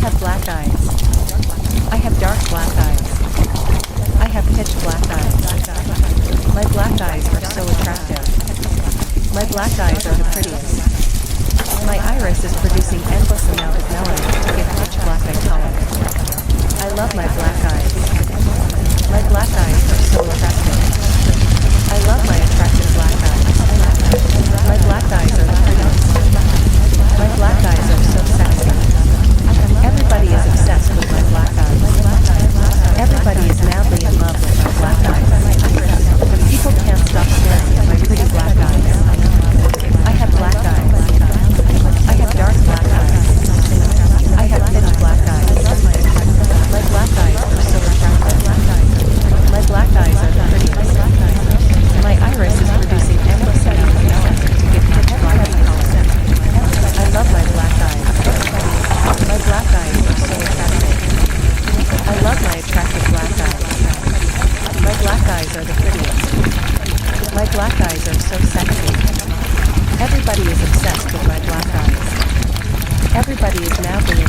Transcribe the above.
have black eyes. I have dark black eyes. I have pitch black eyes. My black eyes are so attractive. My black eyes are the prettiest. My iris is producing endless amount of melanin to give pitch black eye color. I love my black eyes. My black eyes are so attractive. I love my attractive black eyes. My black eyes are the prettiest. My black eyes are so sexy. Everybody is obsessed with my black eyes. Everybody is madly in love with my black eyes. People can't stop staring at my pretty black eyes. I have black eyes. I have dark black eyes. I have pitch black eyes. My black eyes are so attractive. My black eyes are the prettiest. My iris is producing endless amount of melanin to give pitch black eye color. I love my black eyes. My black eyes are so attractive. I love my attractive black eyes. My black eyes are the prettiest. My black eyes are so sexy. Everybody is obsessed with my black eyes. Everybody is madly